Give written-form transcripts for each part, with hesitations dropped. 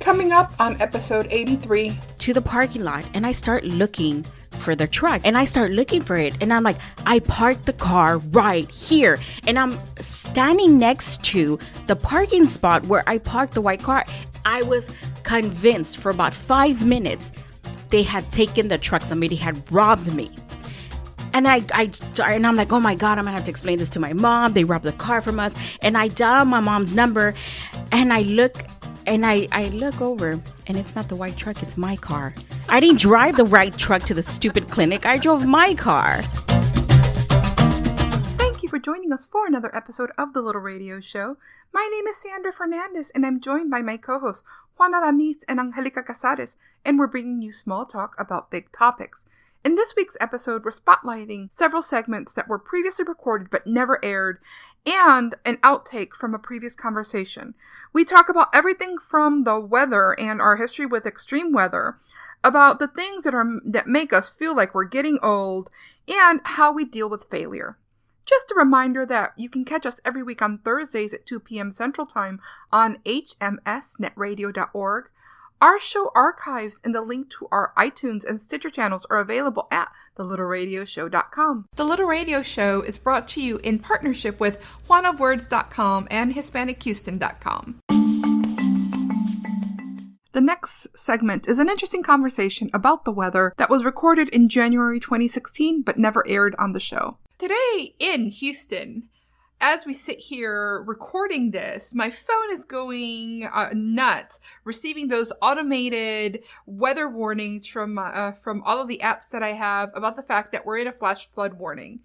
Coming up on episode 83. To the parking lot, and I start looking for the truck, and I start looking for it, and I'm like, I parked the car right here, and I'm standing next to the parking spot where I parked the white car. I was convinced for about 5 minutes they had taken the truck. Somebody had robbed me. And I'm like, oh my God, I'm gonna have to explain this to my mom. They robbed the car from us. And I dial my mom's number, and I look over, and it's not the white truck, it's my car. I didn't drive the white truck to the stupid clinic. I drove my car. Thank you for joining us for another episode of The Little Radio Show. My name is Sandra Fernandez, and I'm joined by my co-hosts, Juan, Alanis, and Anjelica Cazares, and we're bringing you small talk about big topics. In this week's episode, we're spotlighting several segments that were previously recorded but never aired, and an outtake from a previous conversation. We talk about everything from the weather and our history with extreme weather, about the things that make us feel like we're getting old, and how we deal with failure. Just a reminder that you can catch us every week on Thursdays at 2 p.m. Central Time on hmsnetradio.org. Our show archives and the link to our iTunes and Stitcher channels are available at thelittleradioshow.com. The Little Radio Show is brought to you in partnership with juanofwords.com and HispanicHouston.com. The next segment is an interesting conversation about the weather that was recorded in January 2016 but never aired on the show. Today in Houston, as we sit here recording this, my phone is going nuts, receiving those automated weather warnings from all of the apps that I have about the fact that we're in a flash flood warning.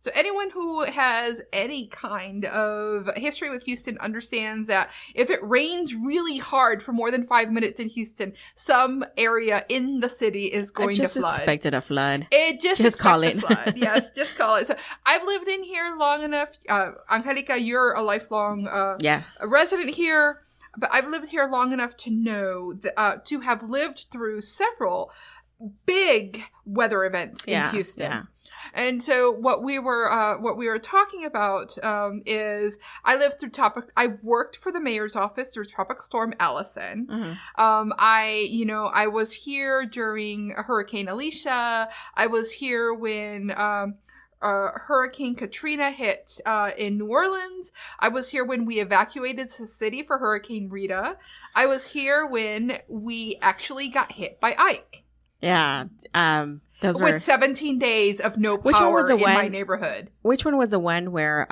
So anyone who has any kind of history with Houston understands that if it rains really hard for more than 5 minutes in Houston, some area in the city is going to flood. I just expected a flood. Just call it. Flood. Yes, just call it. So I've lived in here long enough. Angelica, you're a lifelong resident here, but I've lived here long enough to know that, to have lived through several big weather events in Houston. Yeah. And so what we were talking about is I lived through I worked for the mayor's office through Tropical Storm Allison. Mm-hmm. I was here during Hurricane Alicia. I was here when Hurricane Katrina hit in New Orleans. I was here when we evacuated the city for Hurricane Rita. I was here when we actually got hit by Ike. Yeah. With 17 days of no power in my neighborhood. Which one was the one where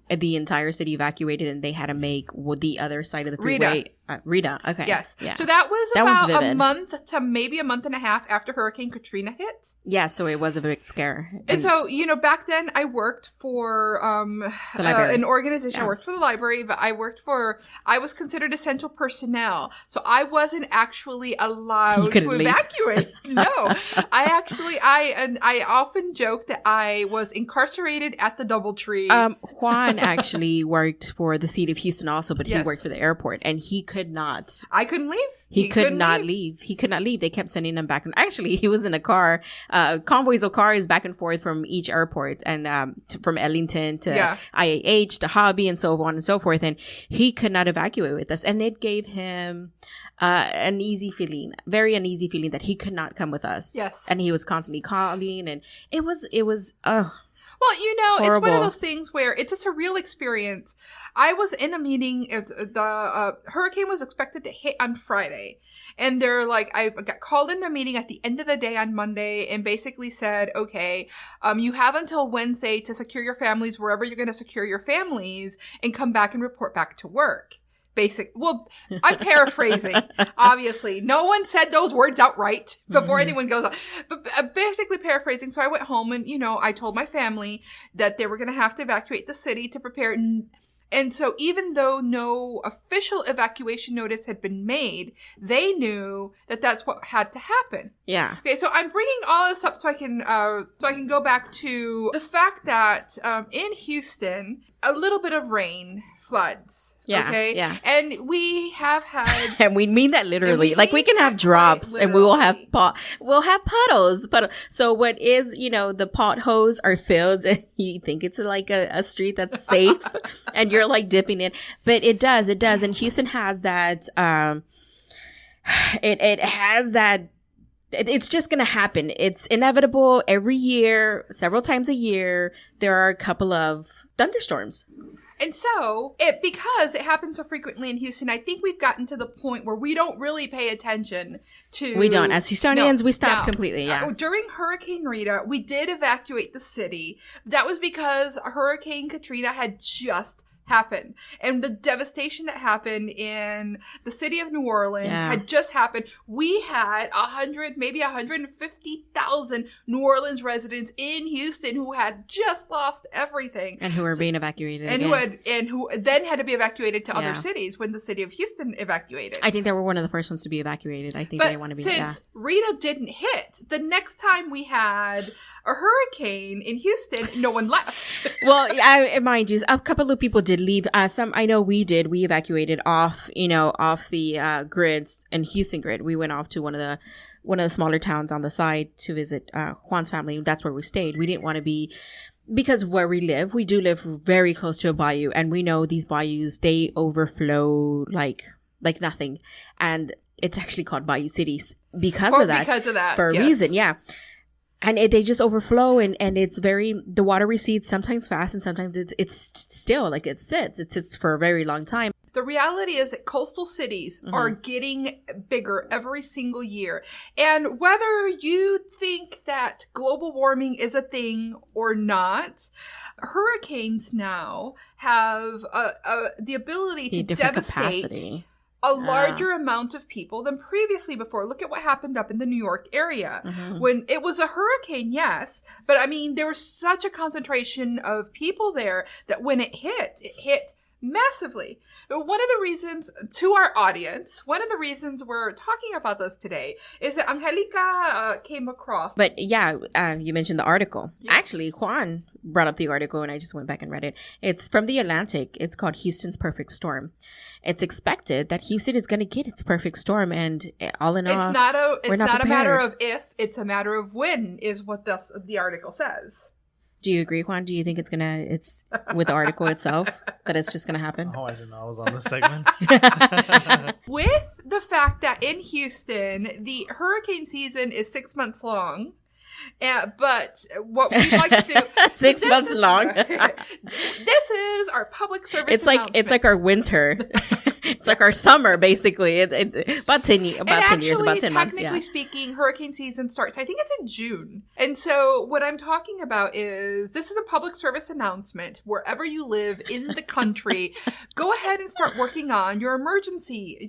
the entire city evacuated and they had to make the other side of the freeway? Rita. Okay. Yes. Yeah. So that was about a month to maybe a month and a half after Hurricane Katrina hit. Yeah, so it was a big scare. And so, back then I worked for an organization. Yeah. I worked for the library, but I was considered essential personnel. So I wasn't actually allowed to evacuate. No. I often joke that I was incarcerated at the DoubleTree. Juan actually worked for the city of Houston also, but he worked for the airport, and he could not. I couldn't leave. He could not leave. He could not leave. They kept sending him back. And actually, he was in a car, convoys of cars back and forth from each airport, and from Ellington to IAH to Hobby and so on and so forth. And he could not evacuate with us. And it gave him very uneasy feeling that he could not come with us. Yes. And he was constantly calling, and it was well, horrible. It's one of those things where it's a surreal experience. I was in a meeting. The hurricane was expected to hit on Friday. And they're like, I got called into a meeting at the end of the day on Monday and basically said, okay, you have until Wednesday to secure your families wherever you're going to secure your families and come back and report back to work. I'm paraphrasing, obviously. No one said those words outright before anyone goes on. But basically paraphrasing. So I went home and, I told my family that they were going to have to evacuate the city to prepare. And so even though no official evacuation notice had been made, they knew that that's what had to happen. Yeah. Okay, so I'm bringing all this up so I can go back to the fact that in Houston, a little bit of rain floods. Yeah. Okay. Yeah. And we have had, and we mean that literally. Like we can have drops, and we will have puddles. So what is the potholes are filled, and you think it's like a street that's safe, and you're like dipping in, but it does. And Houston has that. it has that. It's just going to happen. It's inevitable every year, several times a year. There are a couple of thunderstorms. And so, because it happens so frequently in Houston, I think we've gotten to the point where we don't really pay attention to... We don't. As Houstonians, we stopped completely, yeah. During Hurricane Rita, we did evacuate the city. That was because Hurricane Katrina had just happened. And the devastation that happened in the city of New Orleans had just happened. We had 150,000 New Orleans residents in Houston who had just lost everything. And who were being evacuated and who then had to be evacuated to other cities when the city of Houston evacuated. I think they were one of the first ones to be evacuated. I think they want to be... since Rita didn't hit, the next time we had a hurricane in Houston, no one left. Well, mind you, a couple of people did leave. I know we did. We evacuated off the grids and Houston grid. We went off to one of the smaller towns on the side to visit Juan's family. That's where we stayed. We didn't want to be, because where we do live very close to a bayou, and we know these bayous, they overflow like nothing, and it's actually called Bayou Cities because of that for a reason. Yeah. And they just overflow, and it's the water recedes sometimes fast, and sometimes it's still, like it sits for a very long time. The reality is that coastal cities are getting bigger every single year. And whether you think that global warming is a thing or not, hurricanes now have the ability to devastate capacity. A larger amount of people than previously before. Look at what happened up in the New York area. When it was a hurricane, yes, but I mean, there was such a concentration of people there that when it hit massively. One of the reasons, to our audience, one of the reasons we're talking about this today is that Anjelica came across. But yeah, you mentioned the article. Yes. Actually, Juan brought up the article and I just went back and read it. It's from the Atlantic. It's called Houston's Perfect Storm. It's expected that Houston is going to get its perfect storm, and all in all, it's not a matter of if, it's a matter of when, is what the article says. Do you agree, Juan? Do you think it's with the article itself, that it's just going to happen? Oh, I didn't know I was on this segment. With the fact that in Houston, the hurricane season is 6 months long, but what we'd like to do... 6 months long? This is our public service announcement. It's like our winter. It's like our summer, basically. It's about 10 years, about 10 months. Technically speaking, hurricane season starts, I think it's in June. And so what I'm talking about is, this is a public service announcement. Wherever you live in the country, go ahead and start working on your emergency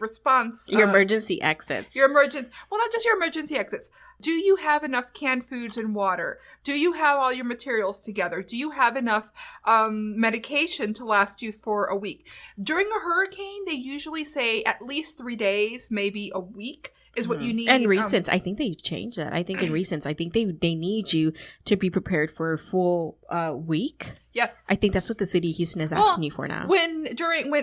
response. Your emergency exits. Well, not just your emergency exits. Do you have enough canned foods and water? Do you have all your materials together? Do you have enough medication to last you for a week? During a hurricane, they usually say at least 3 days, maybe a week is what you need. And recent, I think they've changed that. I think in recent, I think they need you to be prepared for a full week. Yes. I think that's what the city of Houston is asking you for now.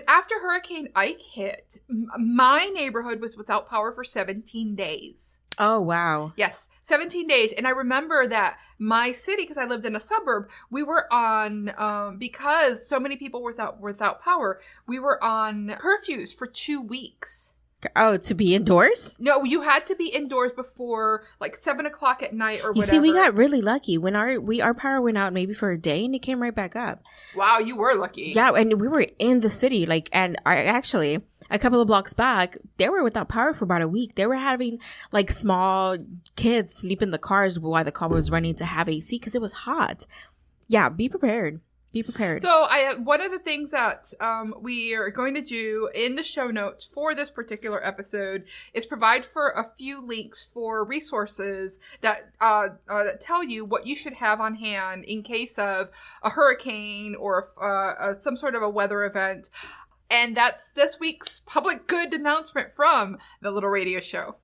After Hurricane Ike hit, my neighborhood was without power for 17 days. Oh, wow. Yes, 17 days. And I remember that my city, because I lived in a suburb, we were on, because so many people were without power, we were on curfews for 2 weeks. Oh, to be indoors? No, you had to be indoors before like 7 o'clock at night or whatever. You see, we got really lucky when our power went out maybe for a day and it came right back up. Wow, you were lucky. Yeah, and we were in the city, actually a couple of blocks back, they were without power for about a week. They were having like small kids sleep in the cars while the car was running to have AC because it was hot. Yeah, be prepared. Be prepared. So one of the things that we are going to do in the show notes for this particular episode is provide for a few links for resources that tell you what you should have on hand in case of a hurricane or some sort of a weather event. And that's this week's public good announcement from the Little Radio Show.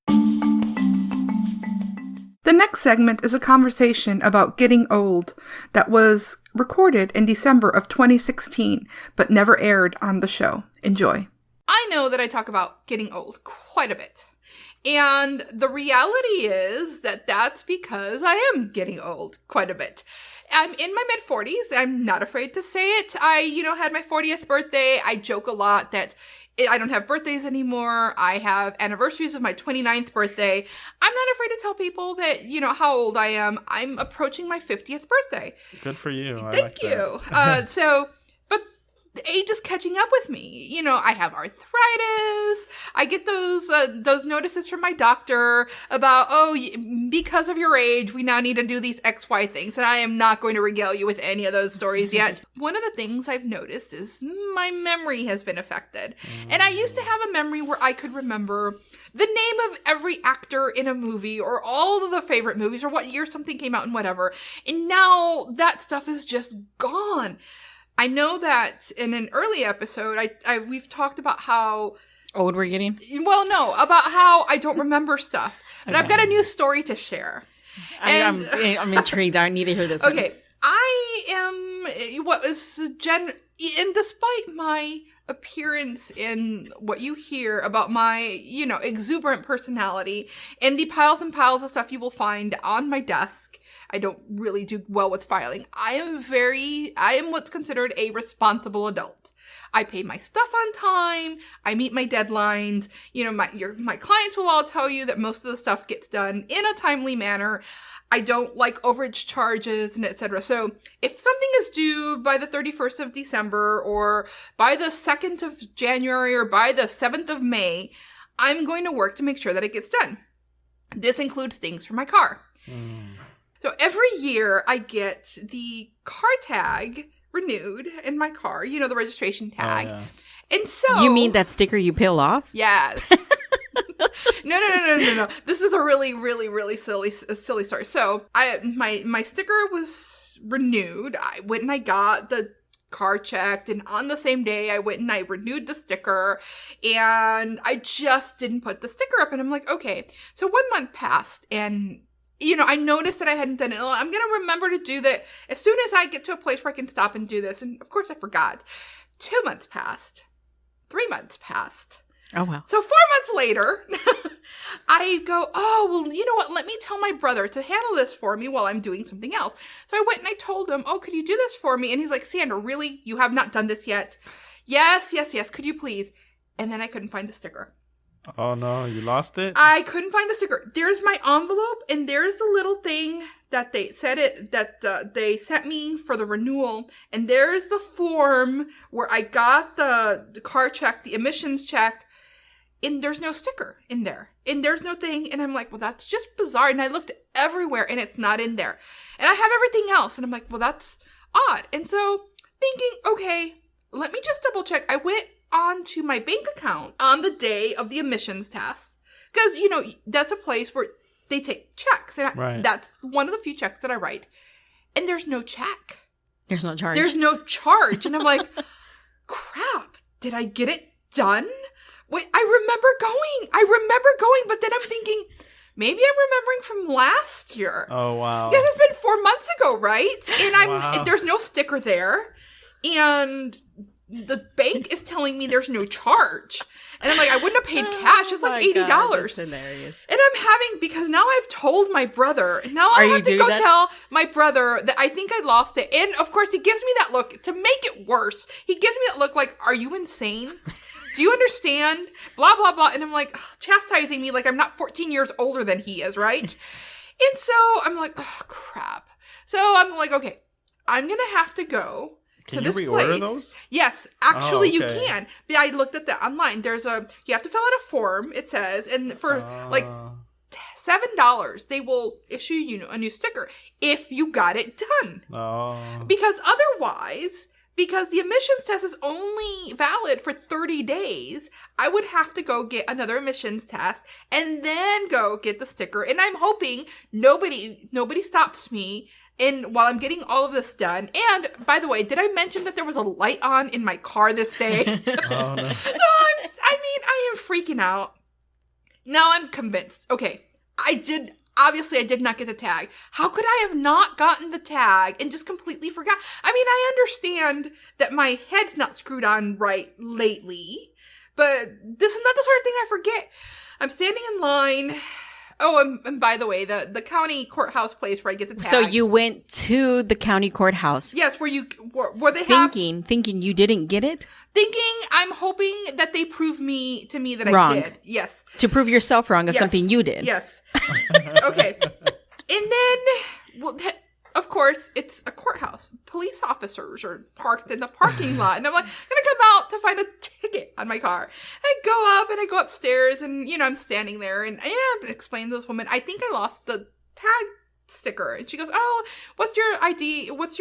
The next segment is a conversation about getting old that was recorded in December of 2016, but never aired on the show. Enjoy. I know that I talk about getting old quite a bit. And the reality is that that's because I am getting old quite a bit. I'm in my mid-40s. I'm not afraid to say it. I, had my 40th birthday. I joke a lot that I don't have birthdays anymore. I have anniversaries of my 29th birthday. I'm not afraid to tell people that, how old I am. I'm approaching my 50th birthday. Good for you. Thank you. But the age is catching up with me. I have arthritis. I get those notices from my doctor about, because of your age, we now need to do these XY things. And I am not going to regale you with any of those stories yet. One of the things I've noticed is my memory has been affected. And I used to have a memory where I could remember the name of every actor in a movie or all of the favorite movies or what year something came out and whatever. And now that stuff is just gone. I know that in an early episode, we've talked about how old we're getting. Well, no, about how I don't remember stuff, but I've got a new story to share. I'm intrigued. I need to hear this. Okay, I am and despite my appearance in what you hear about my, exuberant personality and the piles and piles of stuff you will find on my desk. I don't really do well with filing. I am what's considered a responsible adult. I pay my stuff on time. I meet my deadlines. My clients will all tell you that most of the stuff gets done in a timely manner. I don't like overage charges and etc. So if something is due by the 31st of December or by the 2nd of January or by the 7th of May, I'm going to work to make sure that it gets done. This includes things for my car. So every year I get the car tag renewed in my car, the registration tag. Yeah. And so... You mean that sticker you peel off? Yes. No. This is a really, really, really silly story. So my sticker was renewed. I went and I got the car checked, and on the same day I went and I renewed the sticker, and I just didn't put the sticker up. And I'm like, okay. So 1 month passed, and I noticed that I hadn't done it. I'm going to remember to do that as soon as I get to a place where I can stop and do this. And of course I forgot. 2 months passed. 3 months passed. Oh, wow. So 4 months later, I go, well, you know what? Let me tell my brother to handle this for me while I'm doing something else. So I went and I told him, could you do this for me? And he's like, Sandra, really? You have not done this yet? Yes. Could you please? And then I couldn't find the sticker. Oh, no. You lost it? I couldn't find the sticker. There's my envelope, and there's the little thing that they they sent me for the renewal. And there's the form where I got the car check, the emissions check. And there's no sticker in there. And there's no thing. And I'm like, well, that's just bizarre. And I looked everywhere, and it's not in there. And I have everything else. And I'm like, well, that's odd. And so thinking, okay, let me just double check. I went onto my bank account on the day of the emissions test. Because, that's a place where they take checks. And that's one of the few checks that I write. And there's no check. There's no charge. There's no charge. And I'm like, crap, did I get it done? Wait, I remember going, but then I'm thinking, maybe I'm remembering from last year. Oh, wow. Because it's been 4 months ago, right? And there's no sticker there. And the bank is telling me there's no charge. And I'm like, I wouldn't have paid cash. It's like $80. God, that's hilarious. And I'm because now I've told my brother. And now I have to go tell my brother that I think I lost it. And of course, he gives me that look to make it worse. He gives me that look like, are you insane? Do you understand? Blah, blah, blah. And I'm like, chastising me like I'm not 14 years older than he is, right? And so I'm like, oh, crap. So I'm like, okay, I'm going to have to go to this place. Can you reorder those? Yes, actually you can. But I looked at that online. You have to fill out a form, it says, and for like $7, they will issue you a new sticker if you got it done. Because otherwise, because the emissions test is only valid for 30 days, I would have to go get another emissions test and then go get the sticker. And I'm hoping nobody stops me while I'm getting all of this done. And by the way, did I mention that there was a light on in my car this day? Oh, no. I am freaking out. Now I'm convinced. Okay, Obviously, I did not get the tag. How could I have not gotten the tag and just completely forgot? I understand that my head's not screwed on right lately, but this is not the sort of thing I forget. I'm standing in line. Oh, and by the way, the county courthouse place where I get the tags. So you went to the county courthouse. Yes, where they thinking you didn't get it? I'm hoping that they prove to me that wrong. I did. Yes. To prove yourself wrong of something you did. Yes. Okay. And then, of course, it's a courthouse. Police officers are parked in the parking lot. And I'm like, I'm going to come out to find a ticket on my car. I go up and I go upstairs and, I'm standing there and I explain to this woman, I think I lost the tag sticker. And she goes, oh, what's your ID? What's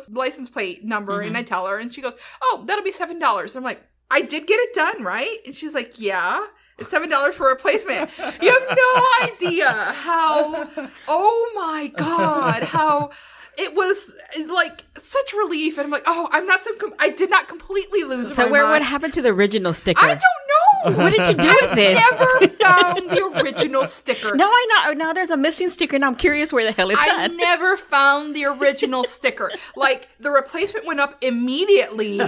license plate number? Mm-hmm. And I tell her and she goes, oh, that'll be $7. I'm like, I did get it done, right? And she's like, yeah. It's $7 for replacement. You have no idea how, oh my God, how it was like such relief. And I'm like, oh, I did not completely lose my mind. So what happened to the original sticker? I don't know. What did you do with it? I never found the original sticker. No, I know. Now there's a missing sticker and I'm curious where the hell it's at. I never found the original sticker. Like the replacement went up immediately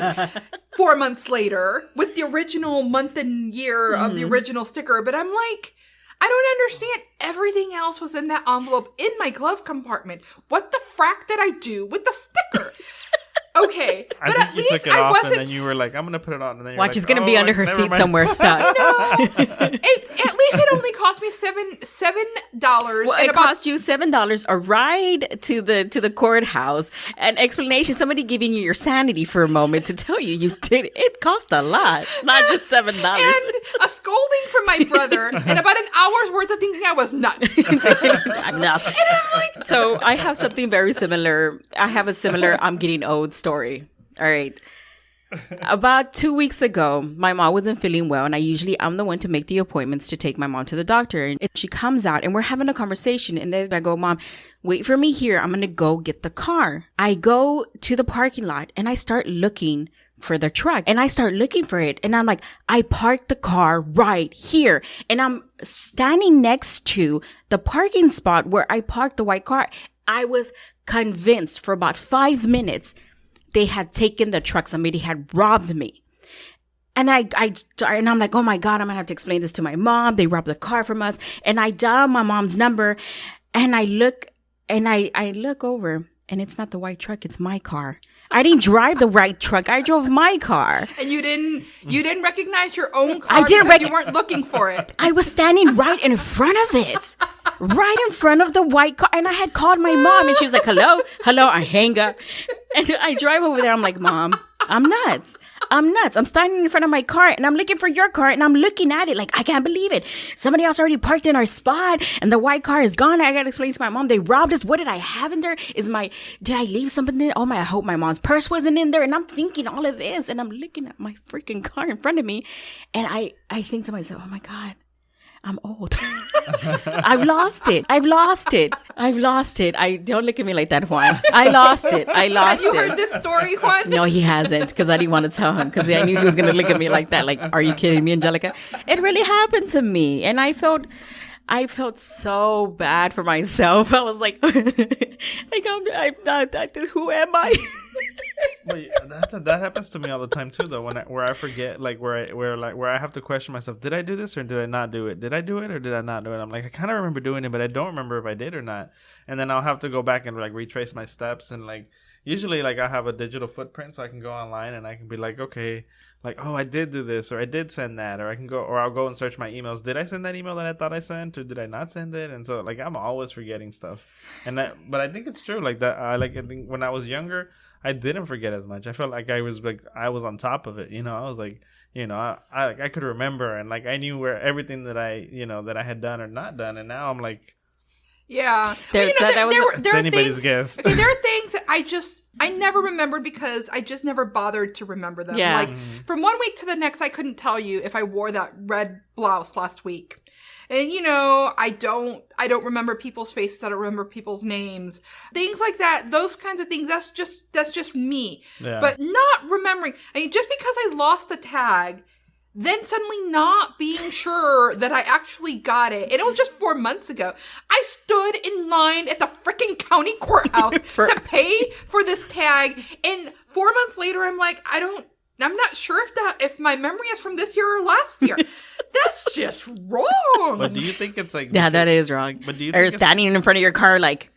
4 months later with the original month and year of the original sticker. But I'm like, I don't understand. Everything else was in that envelope in my glove compartment. What the frack did I do with the sticker? Okay, but at least took it off and then you were like, I'm going to put it on. And then watch, it's going to be under her seat somewhere stuck. At least it only cost me $7. Well, it cost you $7, a ride to the courthouse, an explanation, somebody giving you your sanity for a moment to tell you did. It cost a lot, not just $7. And a scolding from my brother and about an hour's worth of thinking I was nuts. I'm nuts. And I'm like, so I have something very similar. I have a similar I'm getting owed story. All right. About 2 weeks ago, my mom wasn't feeling well, and I'm the one to make the appointments to take my mom to the doctor. And she comes out, and we're having a conversation, and then I go, Mom, wait for me here. I'm going to go get the car. I go to the parking lot, and I start looking for the truck, and I start looking for it, and I'm like, I parked the car right here, and I'm standing next to the parking spot where I parked the white car. I was convinced for about 5 minutes they had taken the truck. Somebody had robbed me. And and I'm like, oh my God, I'm going to have to explain this to my mom. They robbed the car from us. And I dial my mom's number and I look over and it's not the white truck. It's my car. I didn't drive the right truck. I drove my car. And you didn't recognize your own car because you weren't looking for it. I was standing right in front of it. Right in front of the white car. And I had called my mom and she was like, hello. I hang up. And I drive over there. I'm like, Mom, I'm nuts. I'm standing in front of my car and I'm looking for your car and I'm looking at it like, I can't believe it. Somebody else already parked in our spot and the white car is gone. I got to explain to my mom, they robbed us. What did I have in there? Did I leave something in? I hope my mom's purse wasn't in there. And I'm thinking all of this and I'm looking at my freaking car in front of me. And I think to myself, oh my God, I'm old. I've lost it. Don't look at me like that, Juan. I lost it. Have you heard this story, Juan? No, he hasn't, because I didn't want to tell him, because I knew he was going to look at me like that. Like, are you kidding me, Anjelica? It really happened to me. And I felt so bad for myself. I was like, I'm not, who am I? Well, that happens to me all the time too, though. Where I forget, like where I have to question myself: did I do this or did I not do it? Did I do it or did I not do it? I'm like, I kind of remember doing it, but I don't remember if I did or not. And then I'll have to go back and like retrace my steps. And like usually, like I have a digital footprint, so I can go online and I can be like, okay, like, oh, I did do this or I did send that, or I'll go and search my emails. Did I send that email that I thought I sent, or did I not send it? And so like I'm always forgetting stuff. But I think it's true. Like that. I think when I was younger, I didn't forget as much. I felt like I was on top of it. I was like, I could remember and like I knew where everything that I had done or not done. And now I'm like, yeah, it's anybody's guess. Okay, there are things that I never remembered because I just never bothered to remember them. Yeah. Like from 1 week to the next, I couldn't tell you if I wore that red blouse last week. And I don't remember people's faces. I don't remember people's names. Things like that. Those kinds of things. That's just me. Yeah. But not remembering. I mean, just because I lost a tag, then suddenly not being sure that I actually got it. And it was just 4 months ago. I stood in line at the freaking county courthouse to pay for this tag. And 4 months later, I'm like, I don't I'm not sure if my memory is from this year or last year. That's just wrong. But do you think it's like... Yeah, that is wrong. But do you or think standing in front of your car, like,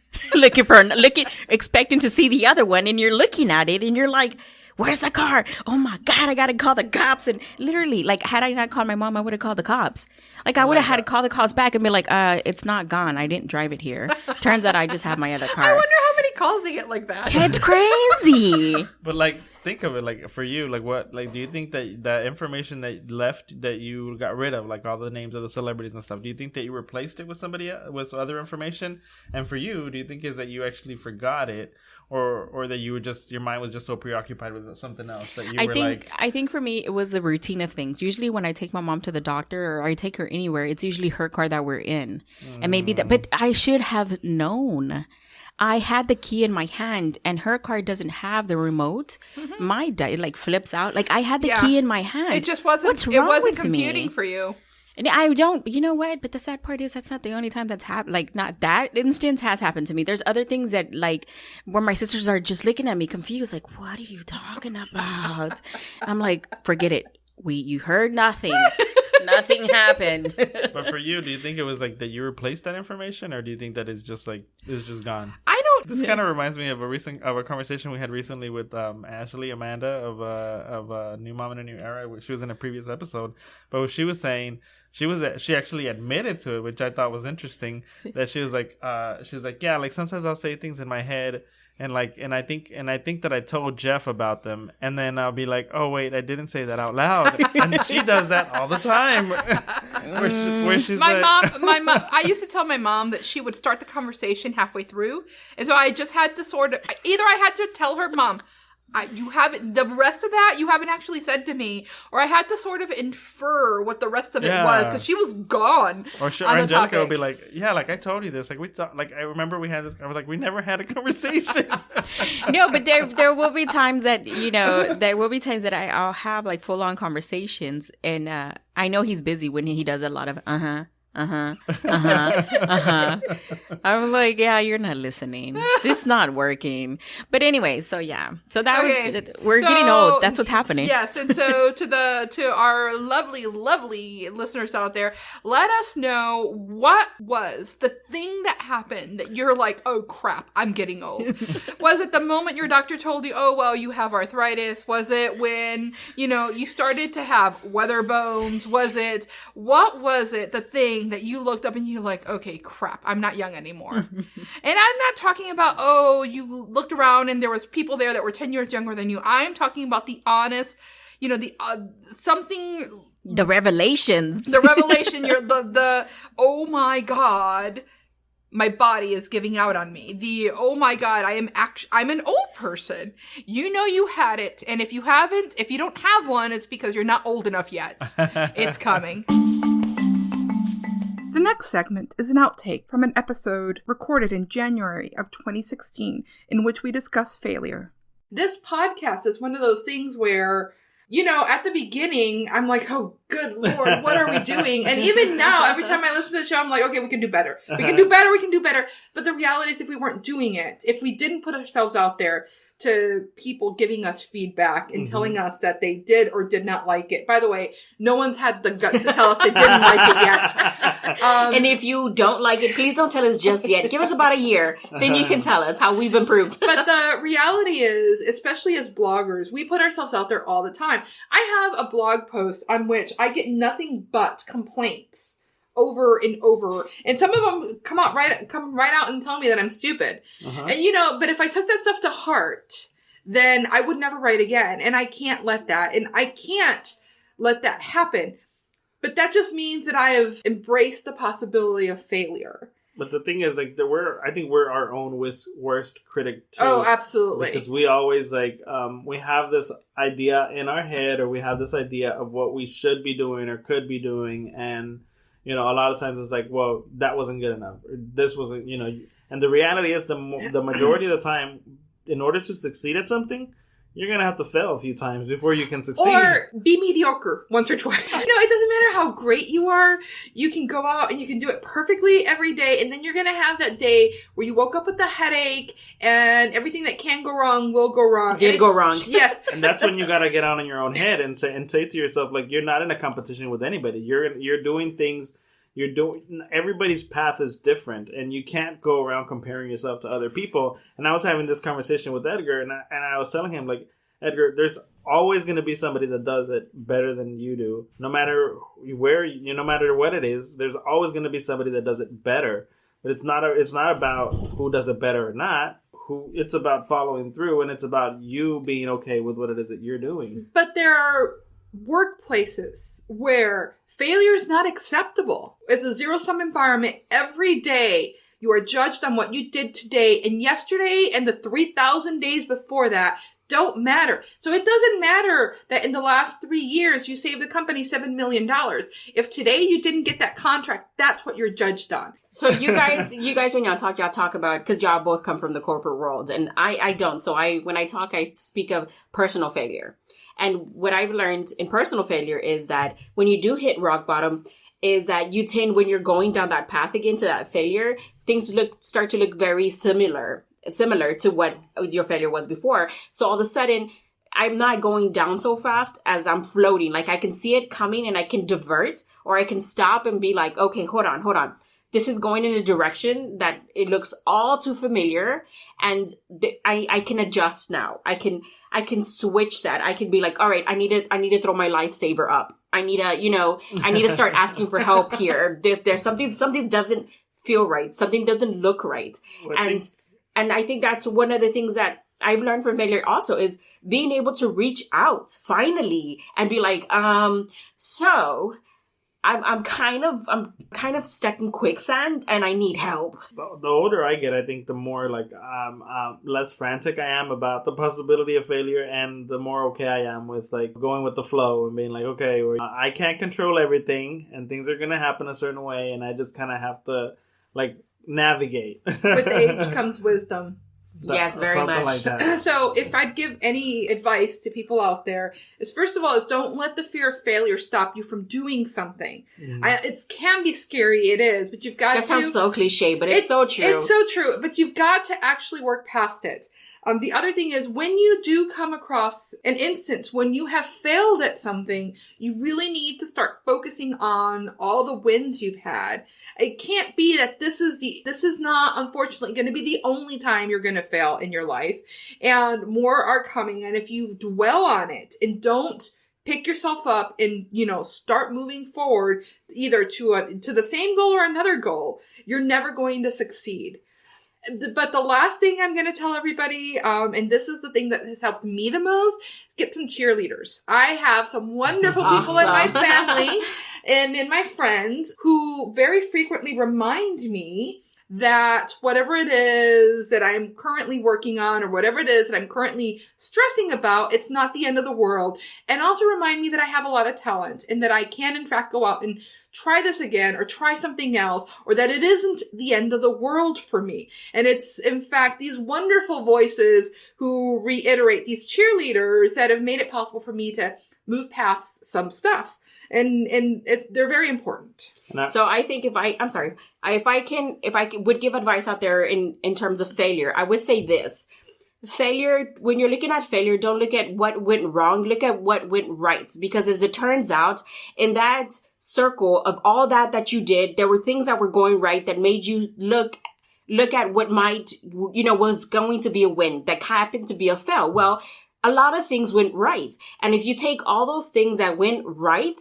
expecting to see the other one, and you're looking at it, and you're like, where's the car? Oh my God, I got to call the cops. And literally, like, had I not called my mom, I would have called the cops. Like, I would have had to call the cops back and be like, it's not gone. I didn't drive it here. Turns out I just have my other car. I wonder how many calls they get like that. It's crazy. But, like, think of it, like, for you, like, what, like, do you think that information that left, that you got rid of, like, all the names of the celebrities and stuff, do you think that you replaced it with somebody else, with other information? And for you, do you think is that you actually forgot it, or that you were just, your mind was just so preoccupied with something else that you I think for me, it was the routine of things. Usually when I take my mom to the doctor or I take her anywhere, it's usually her car that we're in. And maybe that, but I should have known. I had the key in my hand, and her car doesn't have the remote. Mm-hmm. It like flips out. Like, I had the key in my hand. It just wasn't. What's wrong it wasn't with computing me? For you. And I don't. You know what? But the sad part is that's not the only time that's happened. Like, not that instance has happened to me. There's other things that, like, where my sisters are just looking at me confused, like, what are you talking about? I'm like, forget it. You heard nothing. Nothing happened. But for you, do you think it was like that you replaced that information, or do you think that it's just like it's just gone? I don't. This kind of reminds me of a conversation we had recently with Amanda of New Mom in a New Era. She was in a previous episode, but what she was saying, she actually admitted to it, which I thought was interesting. That she was like, yeah, like sometimes I'll say things in my head. And I think that I told Jeff about them, and then I'll be like, oh wait, I didn't say that out loud. And she does that all the time. where she's my mom. I used to tell my mom that she would start the conversation halfway through, and so I just had to sort of either I had to tell her, Mom, you haven't, the rest of that you haven't actually said to me, or I had to sort of infer what the rest of it was, because she was gone. Or Anjelica would be like, yeah, like I told you this, like we talked, like I remember we had this, I was like, we never had a conversation. No, but there will be times that, I'll have like full on conversations, and I know he's busy when he does a lot of I'm like, yeah, you're not listening. This is not working. But anyway, so yeah. So we're getting old. That's what's happening. Yes, and so to our lovely, lovely listeners out there, let us know what was the thing that happened that you're like, oh crap, I'm getting old. Was it the moment your doctor told you, oh well, you have arthritis? Was it when, you started to have weather bones? What was it, the thing that you looked up and you're like, okay, crap, I'm not young anymore? And I'm not talking about, oh, you looked around and there was people there that were 10 years younger than you. I'm talking about the honest, something. The revelations. The revelation, the oh my God, my body is giving out on me. The, oh my God, I'm an old person. You had it. And if you don't have one, it's because you're not old enough yet. It's coming. The next segment is an outtake from an episode recorded in January of 2016 in which we discuss failure. This podcast is one of those things where, at the beginning, I'm like, oh, good Lord, what are we doing? And even now, every time I listen to the show, I'm like, okay, we can do better. We can do better. But the reality is, if we weren't doing it, if we didn't put ourselves out there to people giving us feedback and telling us that they did or did not like it. By the way, no one's had the guts to tell us they didn't like it yet. And if you don't like it, please don't tell us just yet. Give us about a year. Then you can tell us how we've improved. But the reality is, especially as bloggers, we put ourselves out there all the time. I have a blog post on which I get nothing but complaints over and over, and some of them come right out and tell me that I'm stupid. And but if I took that stuff to heart, then I would never write again, and I can't let that happen. But that just means that I have embraced the possibility of failure. But the thing is, like, I think we're our own worst critic too. Oh, absolutely. Because we always we have this idea in our head, or we have this idea of what we should be doing or could be doing, and a lot of times it's like, well, that wasn't good enough. Or this wasn't, and the reality is the majority of the time, in order to succeed at something, you're going to have to fail a few times before you can succeed. Or be mediocre once or twice. It doesn't matter how great you are. You can go out and you can do it perfectly every day. And then you're going to have that day where you woke up with a headache and everything that can go wrong will go wrong. Did go wrong. Yes. And that's when you got to get out in your own head and say to yourself, like, you're not in a competition with anybody. You're doing things. Everybody's path is different, and you can't go around comparing yourself to other people. And I was having this conversation with Edgar, and I was telling him, like, Edgar, there's always going to be somebody that does it better than you do. No matter where, no matter what it is, there's always going to be somebody that does it better. But it's not about who does it better or not. It's about following through, and it's about you being okay with what it is that you're doing. But there are workplaces where failure is not acceptable. It's a zero-sum environment. Every day you are judged on what you did today and yesterday, and the 3,000 days before that don't matter. So it doesn't matter that in the last 3 years you saved the company $7 million. If today you didn't get that contract, that's what you're judged on. So you guys when y'all talk about, because y'all both come from the corporate world, and I don't. So when I talk, I speak of personal failure. And what I've learned in personal failure is that when you do hit rock bottom, is that you tend, when you're going down that path again to that failure, things start to look very similar to what your failure was before. So all of a sudden, I'm not going down so fast as I'm floating. Like, I can see it coming and I can divert, or I can stop and be like, okay, hold on. This is going in a direction that it looks all too familiar, and I can adjust now. I can switch that. I can be like, all right, I need to throw my lifesaver up. I need to start asking for help here. There's something doesn't feel right. Something doesn't look right. And I think that's one of the things that I've learned from failure also, is being able to reach out finally and be like, so I'm kind of stuck in quicksand and I need help. The older I get, I think the more like less frantic I am about the possibility of failure, and the more okay I am with like going with the flow and being like, okay, I can't control everything and things are gonna happen a certain way, and I just kind of have to like navigate. With age comes wisdom. Yes, very something much. like that. So if I'd give any advice to people out there, is first of all, is don't let the fear of failure stop you from doing something. It can be scary, it is, but you've got That sounds so cliche, but it's so true. It's so true, but you've got to actually work past it. The other thing is, when you do come across an instance when you have failed at something, you really need to start focusing on all the wins you've had. It can't be that this is not, unfortunately, going to be the only time you're going to fail in your life, and more are coming. And if you dwell on it and don't pick yourself up and, start moving forward either to the same goal or another goal, you're never going to succeed. But the last thing I'm going to tell everybody, and this is the thing that has helped me the most, get some cheerleaders. I have some wonderful people in my family and in my friends who very frequently remind me that whatever it is that I'm currently working on, or whatever it is that I'm currently stressing about, it's not the end of the world. And also remind me that I have a lot of talent, and that I can in fact go out and try this again, or try something else, or that it isn't the end of the world for me. And it's in fact these wonderful voices who reiterate, these cheerleaders, that have made it possible for me to move past some stuff. And they're very important. So I think if I would give advice out there in terms of failure, I would say this. Failure, when you're looking at failure, don't look at what went wrong, look at what went right. Because as it turns out, in that circle of all that you did, there were things that were going right that made you look at what might, was going to be a win that happened to be a fail. Well, a lot of things went right. And if you take all those things that went right,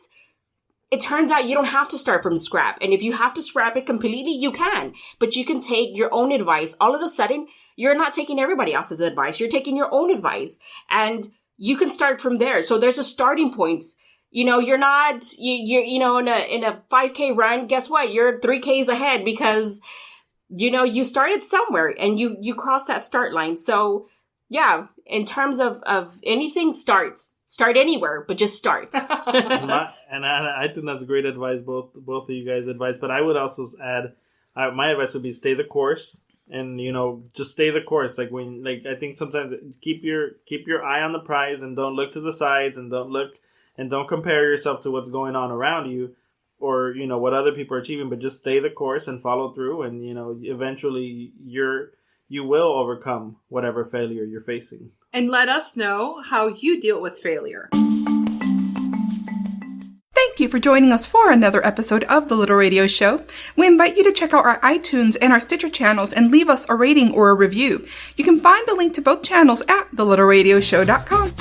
it turns out you don't have to start from scrap. And if you have to scrap it completely, you can. But you can take your own advice. All of a sudden, you're not taking everybody else's advice. You're taking your own advice. And you can start from there. So there's a starting point. You're not, in a 5K run, guess what? You're 3Ks ahead because, you started somewhere and you crossed that start line. So yeah, in terms of anything, start anywhere, but just start. I think that's great advice, both of you guys' advice. But I would also add, my advice would be stay the course. and just stay the course. Like I think sometimes keep your eye on the prize and don't look to the sides and don't compare yourself to what's going on around you or what other people are achieving, but just stay the course and follow through, and eventually you will overcome whatever failure you're facing. And let us know how you deal with failure. Thank you for joining us for another episode of The Little Radio Show. We invite you to check out our iTunes and our Stitcher channels and leave us a rating or a review. You can find the link to both channels at thelittleradioshow.com.